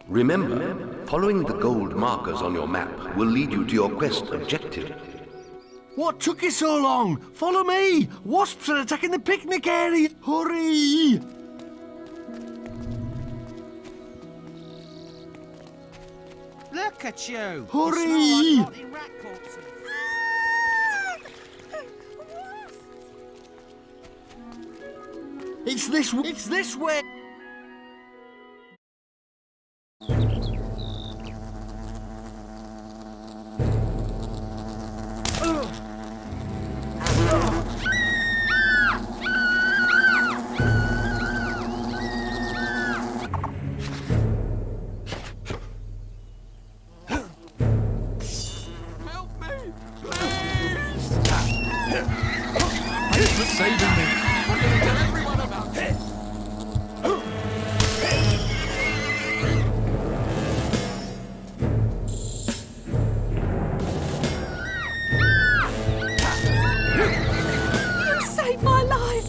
Remember, following the gold markers on your map will lead you to your quest objective. What took you so long? Follow me! Wasps are attacking the picnic area! Hurry! Look at you! Hurry! You smell like rotting rat corpses. It's this way! Saving me. I'm going to tell everyone about it. You saved my life.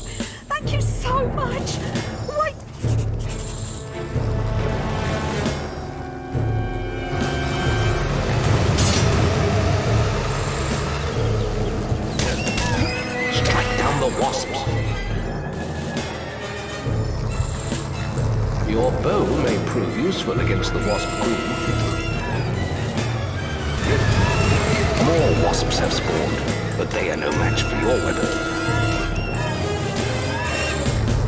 Thank you so much. Wait. The wasps. Your bow may prove useful against the wasp queen. More wasps have spawned, but they are no match for your weapon.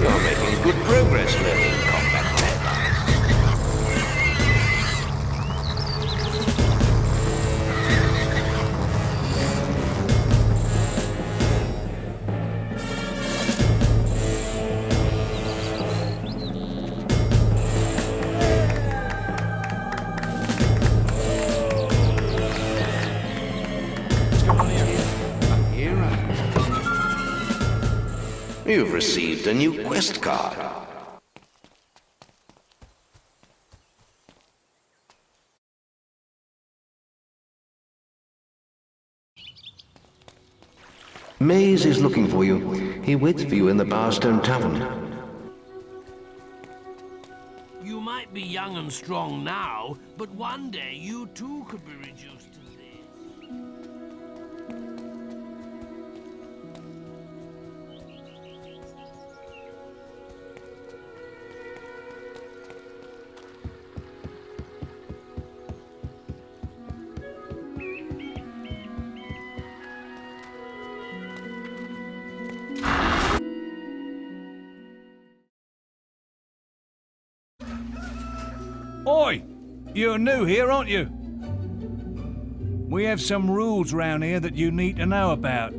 You're making good progress learning combat tactics. You've received a new quest card. Maze is looking for you. He waits for you in the Barstone Tavern. You might be young and strong now, but one day you too could be reduced to this. Oi! You're new here, aren't you? We have some rules round here that you need to know about.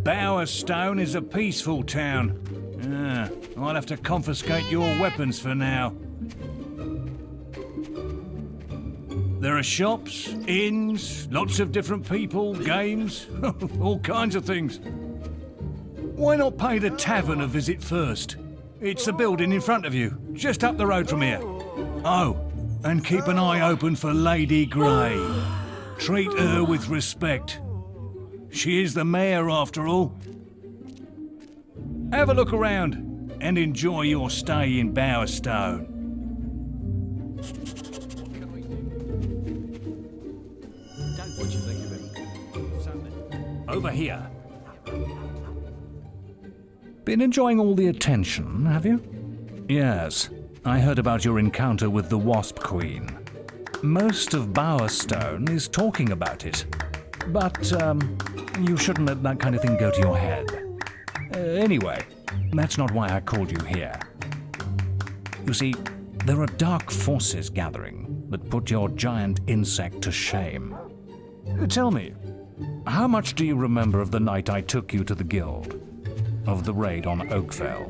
Bowerstone is a peaceful town. I'll have to confiscate your weapons for now. There are shops, inns, lots of different people, games, all kinds of things. Why not pay the tavern a visit first? It's the building in front of you, just up the road from here. Oh, and keep an eye open for Lady Grey. Treat her with respect. She is the mayor, after all. Have a look around and enjoy your stay in Bowerstone. What do you think of him? Over here. Been enjoying all the attention, have you? Yes, I heard about your encounter with the Wasp Queen. Most of Bowerstone is talking about it. But, you shouldn't let that kind of thing go to your head. Anyway, that's not why I called you here. You see, there are dark forces gathering that put your giant insect to shame. Tell me, how much do you remember of the night I took you to the guild? Of the raid on Oakvale?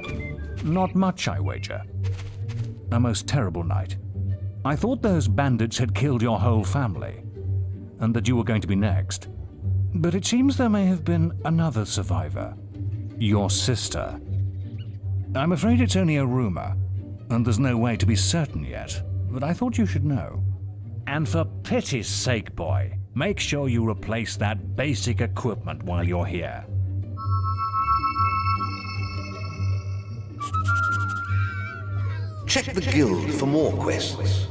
Not much, I wager. A most terrible night. I thought those bandits had killed your whole family, and that you were going to be next. But it seems there may have been another survivor. Your sister. I'm afraid it's only a rumor, and there's no way to be certain yet, but I thought you should know. And for pity's sake, boy, make sure you replace that basic equipment while you're here. Check the guild for more quests.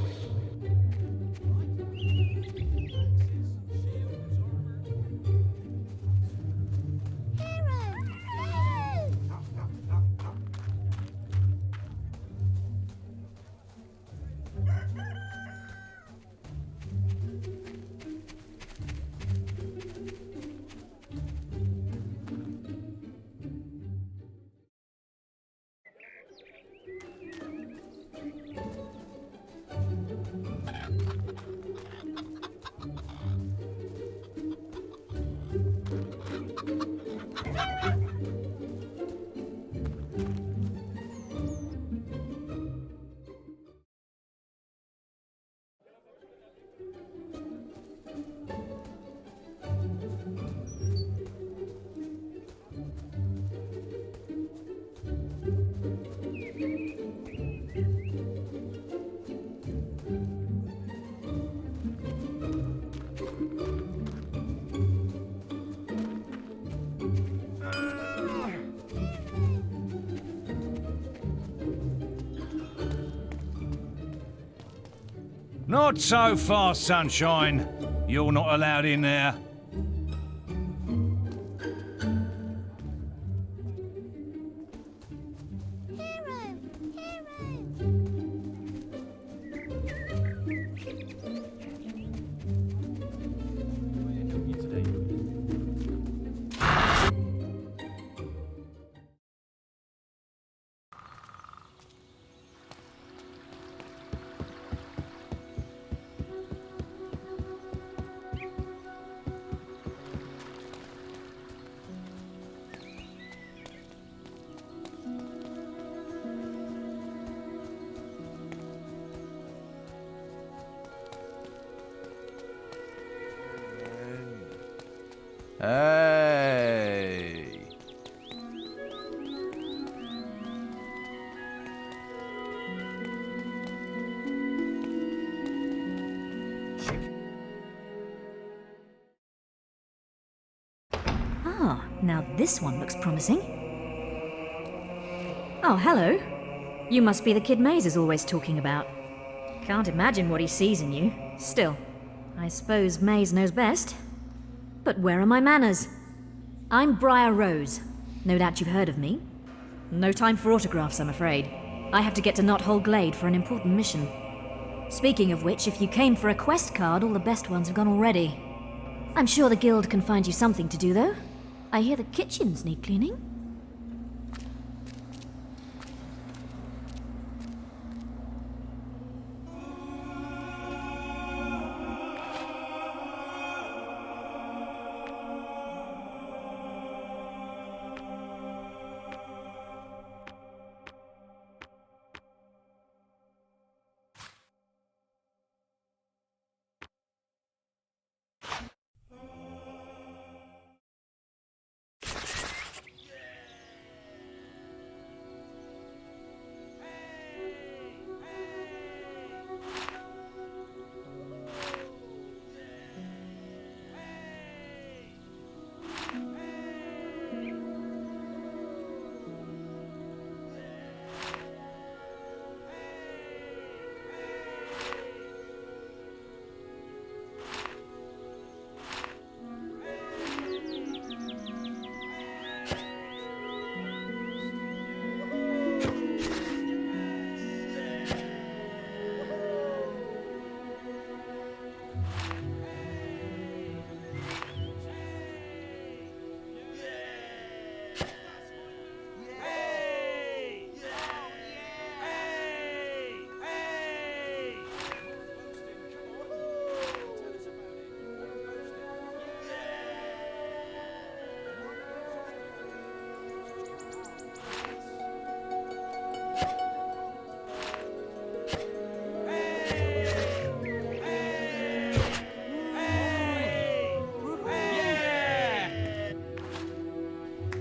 Not so fast, sunshine. You're not allowed in there. Hey. Ah, now this one looks promising. Oh, hello. You must be the kid Maze is always talking about. Can't imagine what he sees in you. Still, I suppose Maze knows best. But where are my manners? I'm Briar Rose. No doubt you've heard of me. No time for autographs, I'm afraid. I have to get to Knothole Glade for an important mission. Speaking of which, if you came for a quest card, all the best ones have gone already. I'm sure the guild can find you something to do, though. I hear the kitchens need cleaning.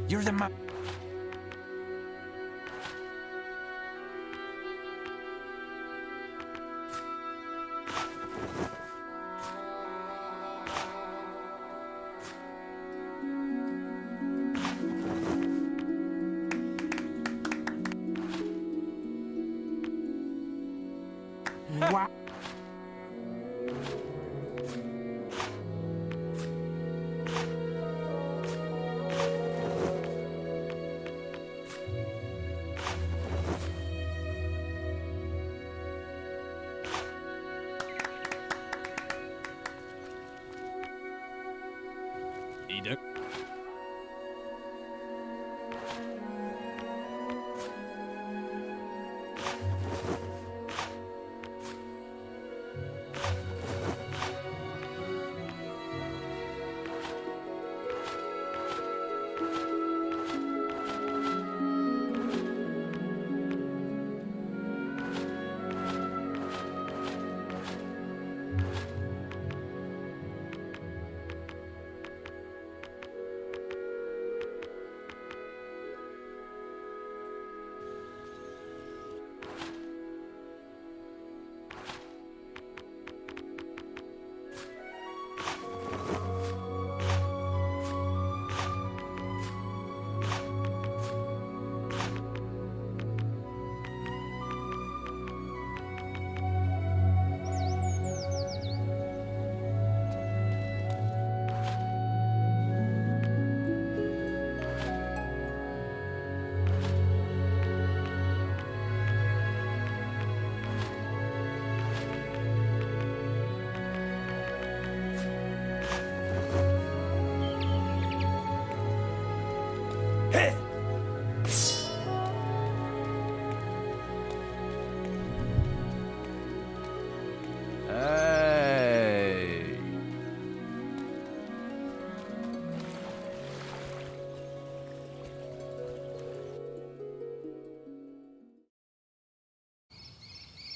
You're the man. don't. Hey.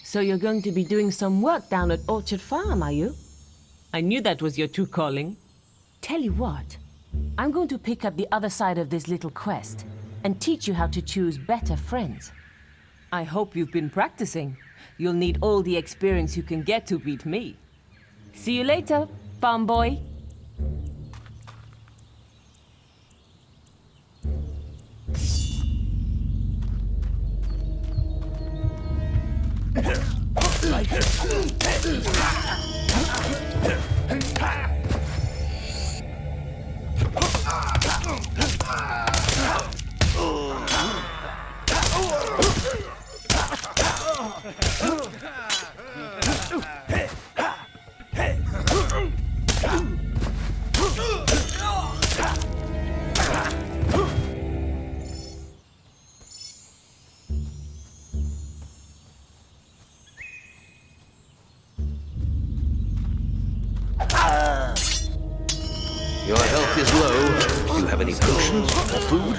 So you're going to be doing some work down at Orchard Farm, are you? I knew that was your true calling. Tell you what, I'm going to pick up the other side of this little quest and teach you how to choose better friends. I hope you've been practicing. You'll need all the experience you can get to beat me. See you later, farm boy. Your health is low. Do you have any potions or food?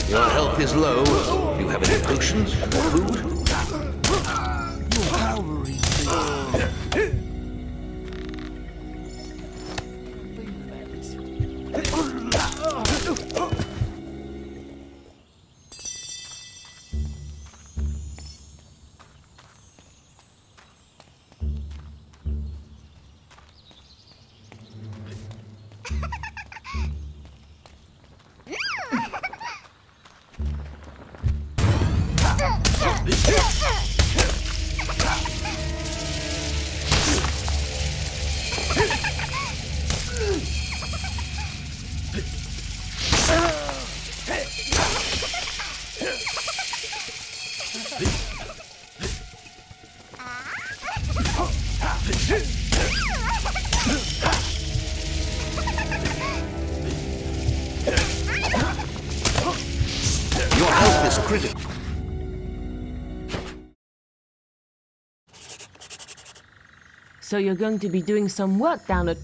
Your health is low. Do you have any potions or food? Your health is critical. So you're going to be doing some work down at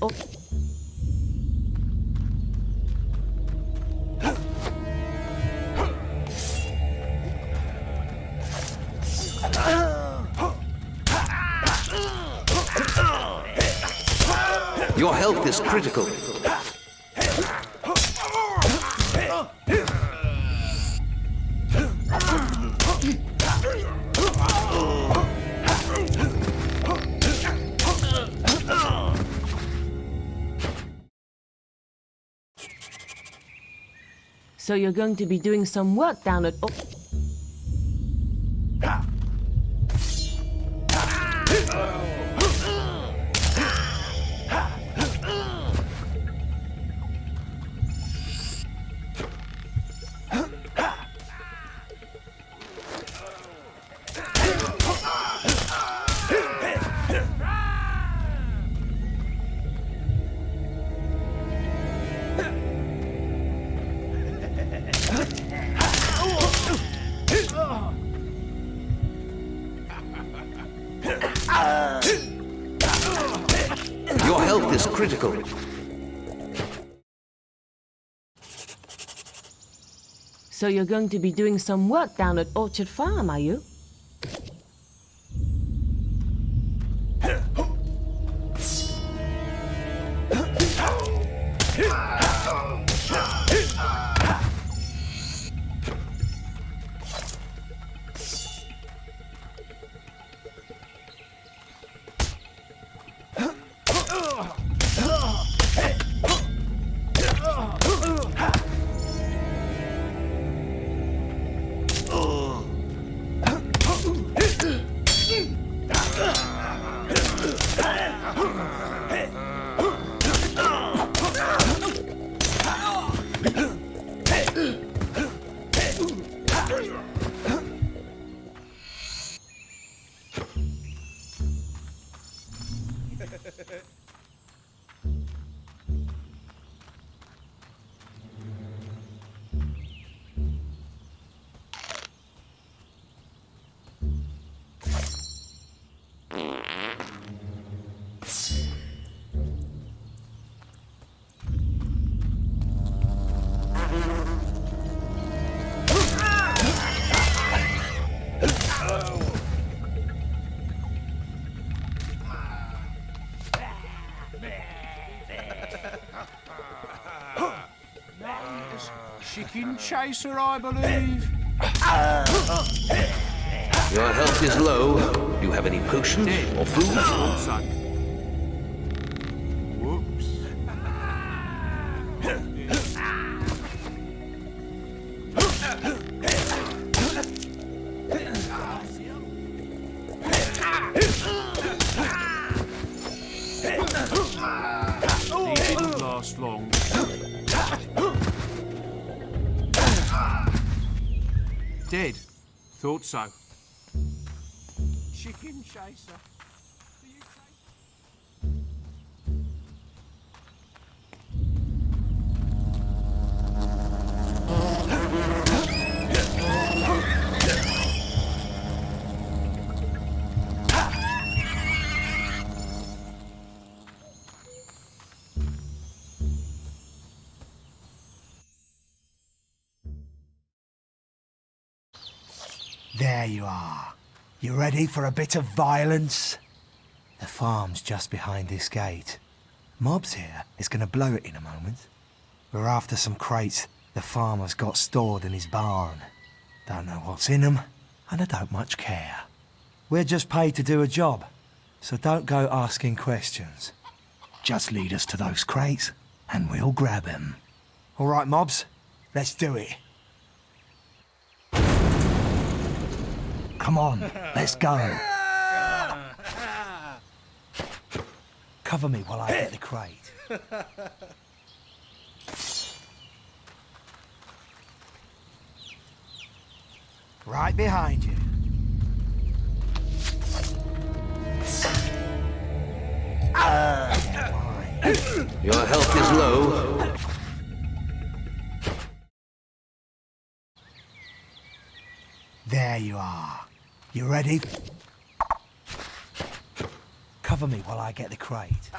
Your health is critical. So you're going to be doing some work down at is critical. So you're going to be doing some work down at Orchard Farm, are you? Chicken chaser, I believe. Your health is low. Do you have any potions or food? Also. Whoops. He didn't last long. Dead. Thought so. Chicken chaser. Are you crazy? There you are. You ready for a bit of violence? The farm's just behind this gate. Mob's here is going to blow it in a moment. We're after some crates the farmer's got stored in his barn. Don't know what's in them, and I don't much care. We're just paid to do a job, so don't go asking questions. Just lead us to those crates, and we'll grab them. All right, mobs, let's do it. Come on, let's go. Cover me while I get the crate. Right behind you. Your health is low. There you are. You ready? Cover me while I get the crate.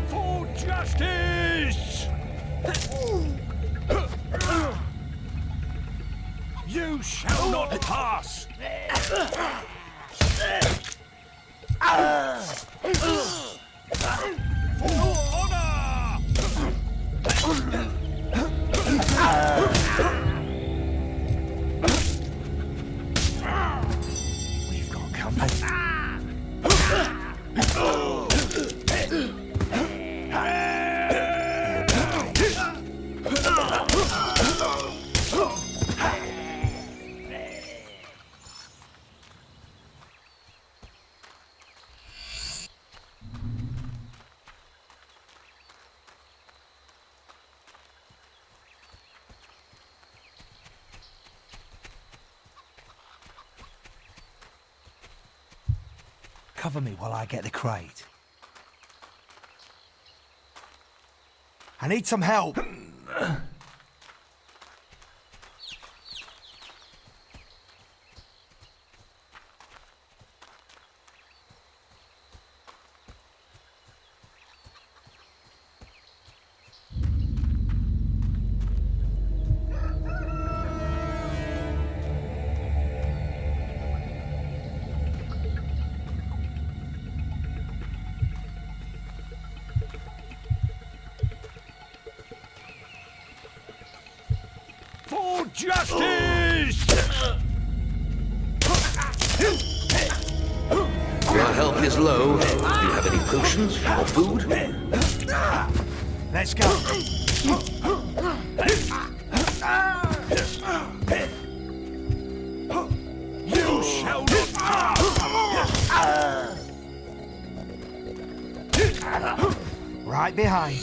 For justice! You shall not pass! For honor! We've got company. Cover me while I get the crate. I need some help. For justice! Your health is low. Do you have any potions or food? Let's go. You shall not pass! Right behind you.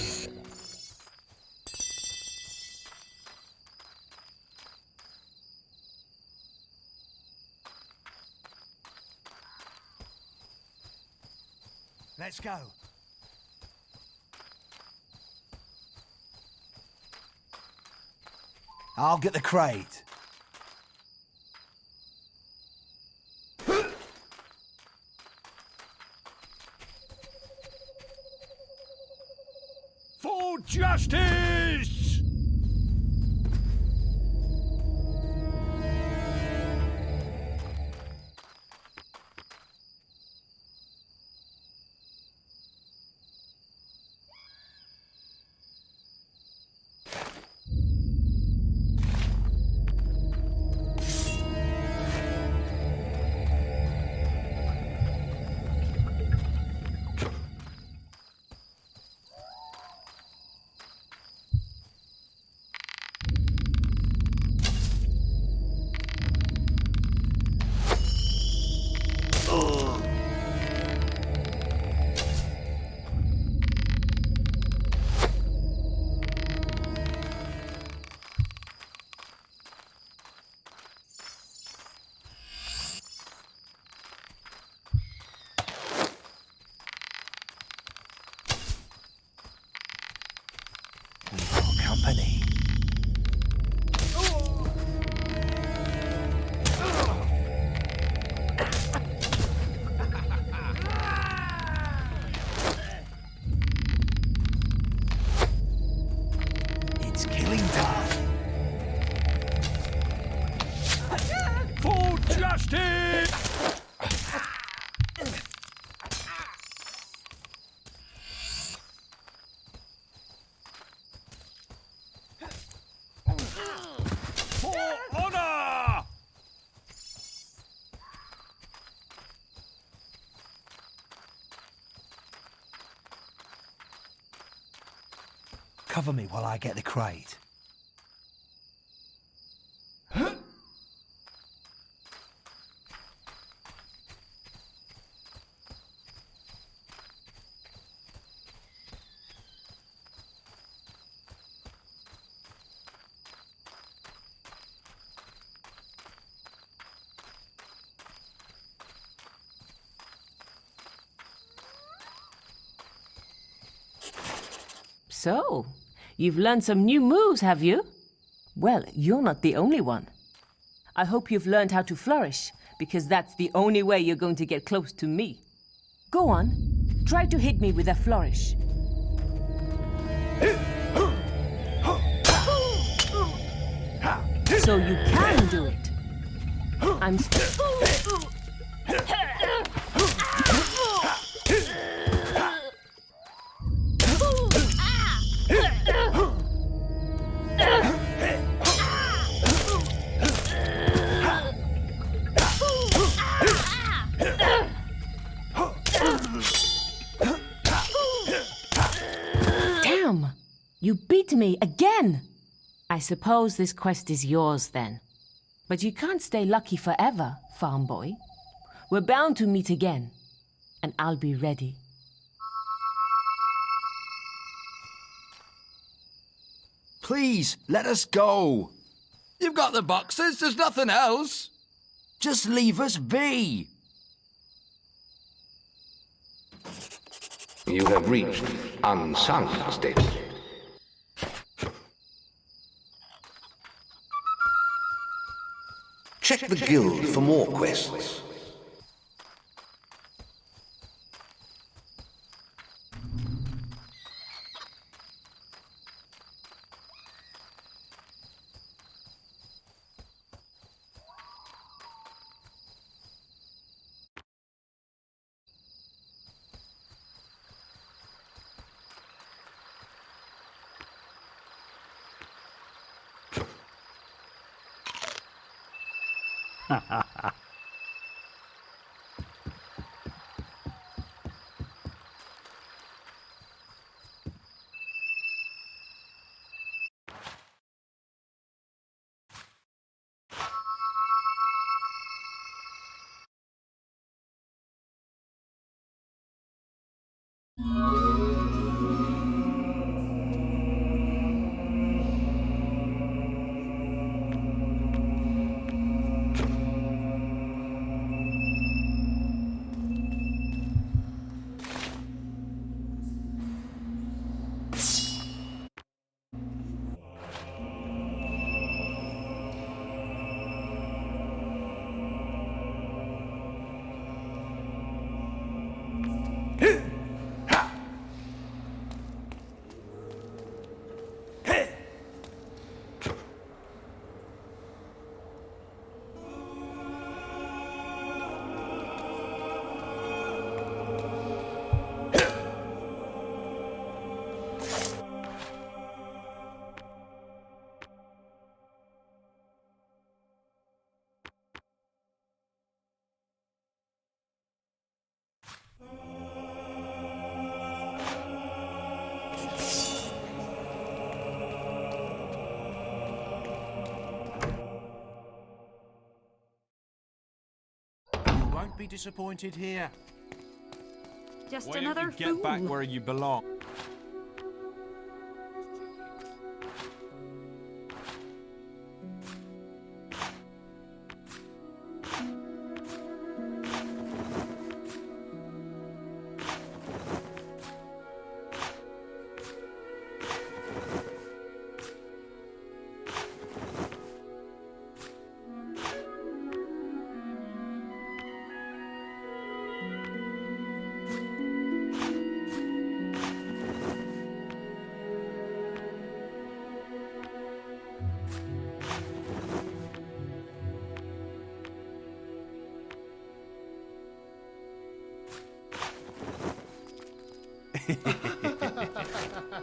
Let's go. I'll get the crate. For justice! We've got company. It's killing time. For justice! For honor! Cover me while I get the crate. So, you've learned some new moves, have you? Well, you're not the only one. I hope you've learned how to flourish, because that's the only way you're going to get close to me. Go on, try to hit me with a flourish. So you can do it. I'm Damn! You beat me again! I suppose this quest is yours then. But you can't stay lucky forever, farm boy. We're bound to meet again, and I'll be ready. Please, let us go. You've got the boxes, there's nothing else. Just leave us be. You have reached unsung status. Check the guild for more quests. Won't be disappointed here. Just Why another don't you get back fool. where you belong?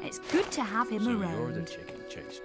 It's good to have him So you're around. the chicken chase.